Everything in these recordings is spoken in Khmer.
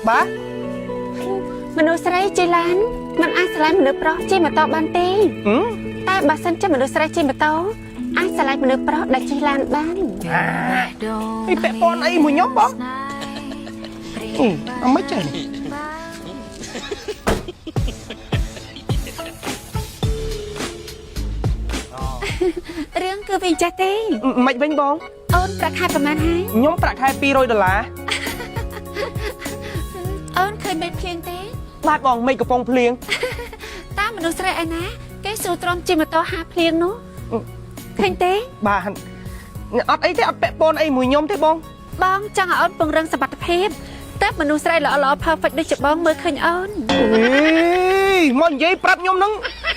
បាទមនុស្សស្រីជិះឡានมันអាចឆ្លៃមនុស្សប្រុសជិះម៉ូតូបានទេតែបើសិនជាមនុស្សស្រីជិះម៉ូតូអាចឆ្លៃមនុស្សប្រុសដែលជិះឡានបានអីពាក់ព័ន្ធអីមួយខ្ញុំបងអមិនចេះរឿងគឺវាចាស់ទេមិនវិញបងអូនប្រាក់ខែប្រហែលហើយខ្ញុំប្រាក់ខែ$200អូនឃើញមេឃភ្លៀងទេបាទបងមេឃកំពុងភ្លៀងតាមមនុស្សស្រីឯណាគេស៊ូទ្រាំជិះម៉ូតូហាភ្លៀងនោះឃើញទេបាទអត់អីទេអត់ពាក់ព័ន្ធអីមួយខ្ញុំទេបងបងចង់ឲ្យអូនពង្រឹងសមត្ថភាពតែមនុស្សស្រីល្អៗ perfect ដូចជាបងមើលឃើញអូនមកនិយាយប្រាប់ខ្ញុំហ្នឹង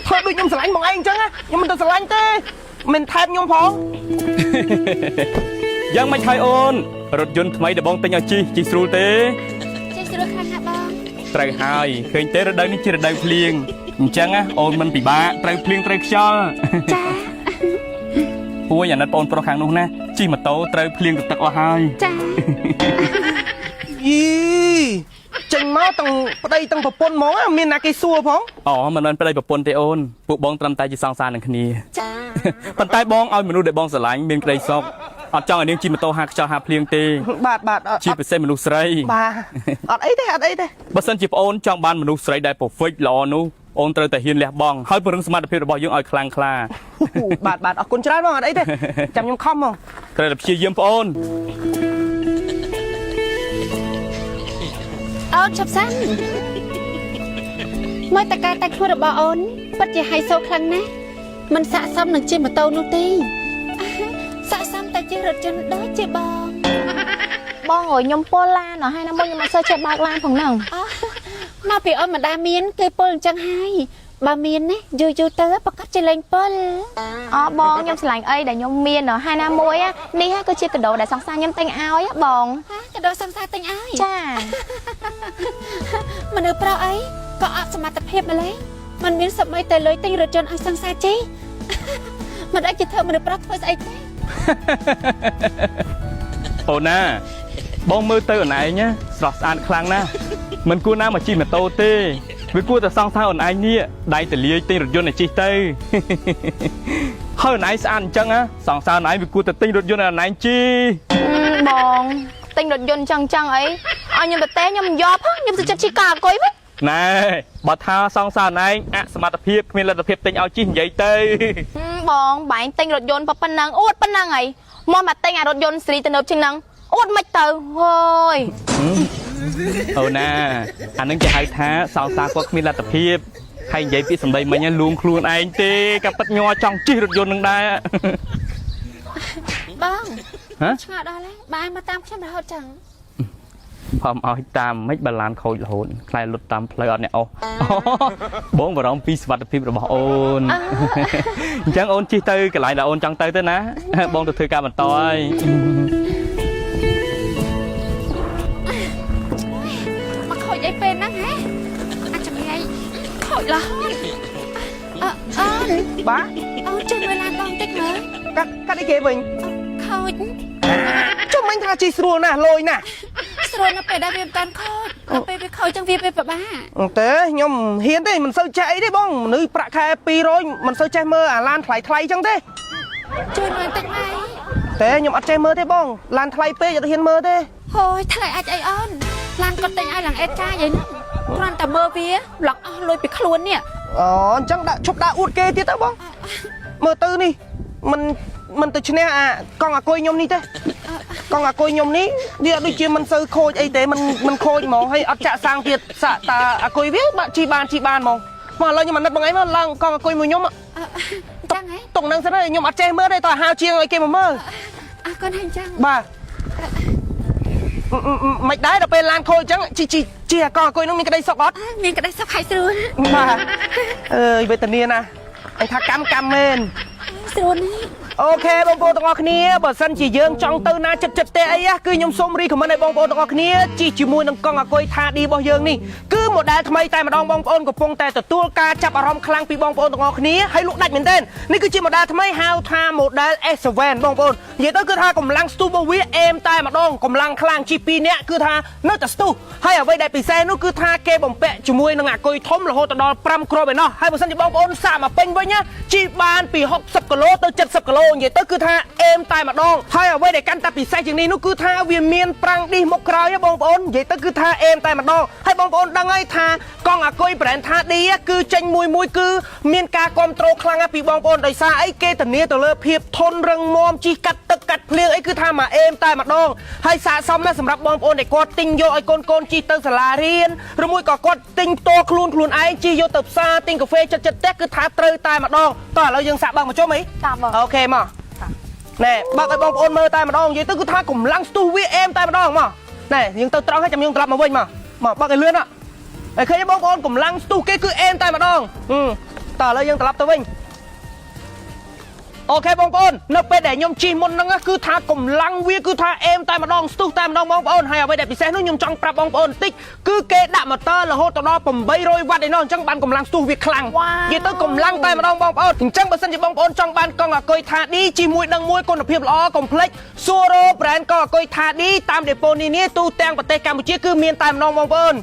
ធ្វើដូចខ្ញុំស្រឡាញ់បងឯងអញ្ចឹងខ្ញុំមិនទៅស្រឡាញ់ទេមិនថែបខ្ញុំផងយ៉ាងមិនហើយអូនរថយន្តថ្មីដែលបងទិញឲ្យជិះស្រួលទេជិះស្រួលខ្លាំងណាស់បងត្រូវហើយឃើញទេរដូវនេះជារដូវភ្លៀងអញ្ចឹងអូនមិនពិបាកត្រូវភ្លៀងត្រូវខ្យល់ចាពួយអាណិតបងប្រុសខាងនោះណាជិះម៉ូតូត្រូវភ្លៀងទឹកអស់ហើយចាយីចេញមកទាំងប្តីទាំងប្រពន្ធហ្មងមានណាគេសួរផងអូមិនមែនប្តីប្រពន្ធទេអូនពួកបងត្រឹមតែជាសង្សារនឹងគ្នាចាប៉ុន្តែបងឲ្យមនុស្សដែលបងស្រឡាញ់មានក្តីសុខអត់ចង់ឲ្យនាងជិះម៉ូតូហាខ្យល់ហាភ្លៀងទេបាទជាពិសេសមនុស្សស្រីបាទអត់អីទេបើសិនជាប្អូនចង់បានមនុស្សស្រីដែល perfect ល្អនោះអូនត្រូវតែហ៊ានលះបង់ហើយពង្រឹងសមត្ថភាពរបស់យើងឲ្យខ្លាំងក្លាបាទអរគុណច្រើនបងអត់អីទេចាំខ្ញុំខំហ្មងត្រូវតែព្យាយាមប្អូនអូនឈប់សិនមើលតការតែខ្លួនរបស់អូនពិតជាហៃសូខ្លាំងណាស់មិនស័ក្តិសមនឹងជិះម៉ូតូនោះទេស័ក្តិសមតែជិះរថយន្តដូចជាបងអើយខ្ញុំពលឡានហើយណាមុនខ្ញុំអត់សូវចេះបើកឡានផងហ្នឹងមកពីអូនមិនដែលមានគេពលអញ្ចឹងហើយបើមានណាយូរទៅប្រកាសជាលេងពលបងខ្ញុំឆ្លាញ់អីដែលខ្ញុំមានហើយណាមួយនេះគឺជាកាដូដែលសង្សារខ្ញុំទិញឲ្យបងកាដូសង្សារទិញឲ្យចាមនុស្សប្រុសអីក៏អត់សមត្ថភាពម្លេះมันមានសម័យតែលុយទិញរថយន្តឲ្យសង្សារជិះមិនអាចធ្វើមនុស្សប្រុសធ្វើស្អីទេអូនណាបងមើលទៅអូនឯងស្រស់ស្អាតខ្លាំងណាស់មិនគួរណាមកជិះម៉ូតូទេវាគួរតែសង្សារអូនឯងនេះដៃតលាយទិញរថយន្តឲ្យជិះទៅហើយអូនឯងស្អាតអញ្ចឹងសង្សារអូនឯងវាគួរតែទិញរថយន្តឲ្យអូនឯងជិះបងទិញរថយន្តចឹងអីឲ្យខ្ញុំទៅទេខ្ញុំយកខ្ញុំសុខចិត្តជិះកាអង្គុយវិញណែបើថាសង្សារអូនឯងអសមត្ថភាពគ្មានលទ្ធភាពទិញឲ្យជិះនិយាយទៅបងបែងទិញរថយន្តប៉ុណ្ណឹងអួតប៉ុណ្ណឹងហីមកទិញអារថយន្តស្រីទំនើបជាងហ្នឹងអួតមិនទៅហើយអូណាអានឹងគេហៅថាសង្សារគាត់គ្មានលទ្ធភាពហើយនិយាយពាក្យសម្ដីមិញលួងខ្លួនឯងទេក៏ប៉ិតញ័រចង់ជិះរថយន្តនឹងដែរបងឆ្ងល់ដល់ហើយបាយមកតាមខ្ញុំរហូតចឹងផងឲ្យតាមមិនបាឡានខូចរហូតខ្លាយលុតតាមផ្លូវអត់អ្នកអូបងបារម្ភពីសុខភាពរបស់អូនអញ្ចឹងអូនជិះទៅកន្លែងដែលអូនចង់ទៅណាបងទៅធ្វើការបន្តហើយមកខូចអីពេលហ្នឹងហ៎អាចជំនាញខូចរហូតអូនបាទអូនជួយមើលឡានបងតិចមើលកាត់អីគេវិញខូចចុះមិញថាជិះស្រួលណាស់លយណាស់ស្រួលណាស់ពេលដែលវាមិនតាន់ខូចដល់ពេលវាខូចចឹងវាពិបាកទេខ្ញុំហ៊ានទេមិនសូវចេះអីទេបងមនុស្សប្រាក់ខែ200មិនសូវចេះមើលអាឡានថ្លៃចឹងទេជួយមើលតិចម៉ែទេខ្ញុំអត់ចេះមើលទេបងឡានថ្លៃពេកអត់ហ៊ានមើលទេហូយថ្លៃអាចអីអូនឡានគាត់ទិញឲ្យឡើងអេតកាយហ្នឹងគ្រាន់តែមើលវាឡងអស់លុយពីខ្លួននេះអូអញ្ចឹងឈប់ដាក់អួតគេទៀតទៅបងមើលទៅនេះមិនទៅឈ្នះអាកង់អាគុយខ្ញុំនេះទេកង់អាគុយខ្ញុំនេះវាដូចជាមិនសូវខូចអីទេមិនខូចហ្មងហើយអត់ចាក់សាំងទៀតសាក់តាអាគុយវាបាក់ជីបានហ្មងមកឥឡូវខ្ញុំអាណិតបងឯងមកឡើងកង់អាគុយមួយខ្ញុំចឹងហ៎តុកនឹងសិនហើយខ្ញុំអត់ចេះមើលទេតើហៅជាងឲ្យគេមកមើលអរគុណហើយចឹងបាទមិនដែរដល់ពេលឡានខូចអញ្ចឹងជីកង់អាគុយនោះមានក្តីសុខអត់មានក្តីសុខហើយស្រួលបាទអើយវេទនាណាអញថាកម្មមែនស្រួលនេះអូខេបងប្អូនទាំងអស់គ្នាបើសិនជាយើងចង់ទៅណាចិត្តទេអីគឺខ្ញុំសូមរីខមមិនឲ្យបងប្អូនទាំងអស់គ្នាជិះជាមួយនឹងកង់អាគុយថាឌីរបស់យើងនេះគឺ model ថ្មីតែម្ដងបងប្អូនកំពុងតែទទួលការចាប់អារម្មណ៍ខ្លាំងពីបងប្អូនទាំងអស់គ្នាហើយលក់ដាច់មែនទែននេះគឺជា model ថ្មីហៅថា model S7 បងប្អូននិយាយទៅគឺថាកម្លាំងស្ទុះរបស់វាអេមតែម្ដងកម្លាំងខ្លាំងជី2នាក់គឺថានៅតែស្ទុះហើយអ្វីដែលពិសេសនោះគឺថាគេបំពាក់ជាមួយនឹងអាគុយធំរហូតដល់5គ្រាប់ឯណោះហើយបើសិនជាបងប្អូនសាកមកពេញវិញណាជីបានពី60គីឡូទៅ70គីឡូនិយាយទៅគឺថាអេមតែម្ដងហើយអ្វីដែលកាន់តែពិសេសជាងនេះនោះគឺថាវាមានប្រាំងឌីសមុខក្រោយបងប្អូននិយាយទៅគឺថាអេមតែម្ដងហើយបងប្អូនដឹងហើយថាកង់អាគុយ brand ថាឌីគឺចេញមួយគឺមានការគ្រប់គ្រងខ្លាំងណាស់ពីបងប្អូនដោយសារអីគេធានាទៅលើភាពធន់រឹងមាំជីកាត់ទឹកកាត់ភ្លៀងអីគឺថាមកអេមតែម្ដងហើយស័ក្តិសមណាស់សម្រាប់បងប្អូនដែលគាត់ទិញយកឲ្យកូនជីទៅសាលារៀនឬមួយក៏គាត់ទិញផ្ទាល់ខ្លួនឯងជីយកទៅផ្សារទិញកាហ្វេចិត្តផ្ទះគឺថាត្រូវតែម្ដងតោះឥឡូវយើងសាកបើកមកជុំអីអូខេមកណែបើកឲ្យបងប្អូនមើលតែម្ដងនិយាយទៅគឺថាកម្លាំងស្ទុះវាអេមតែម្ដងមកណែយើងទៅត្រង់ហើយចាំយើងត្រឡប់មកវិញមកបើកឲ្យលឿនហើយឃើញបងប្អូនកម្លាំងស្ទុះគេគឺអេមតែម្ដងតើឥឡូវយើងត្រឡប់ទៅវិញអូខេបងប្អូននៅពេលដែលខ្ញុំជិះមុនហ្នឹងគឺថាកម្លាំងវាគឺថាអេមតែម្ដងស្ទុះតែម្ដងបងប្អូនហើយអ្វីដែលពិសេសនោះខ្ញុំចង់ប្រាប់បងប្អូនបន្តិចគឺគេដាក់ម៉ូទ័ររហូតដល់800វ៉ាត់ឯណោះអញ្ចឹងបានកម្លាំងស្ទុះវាខ្លាំងនិយាយទៅកម្លាំងតែម្ដងបងប្អូនអញ្ចឹងបើសិនជាបងប្អូនចង់បានកង់អាគុយថាឌីជីមួយដឹងមួយគុណភាពល្អកុំភ្លេចសួររក brand កង់អាគុយថាឌីតាមដេប៉ូនានាទូទាំងប្រទេសកម្ពុជាគឺមានតែម្ដងបងប្អូន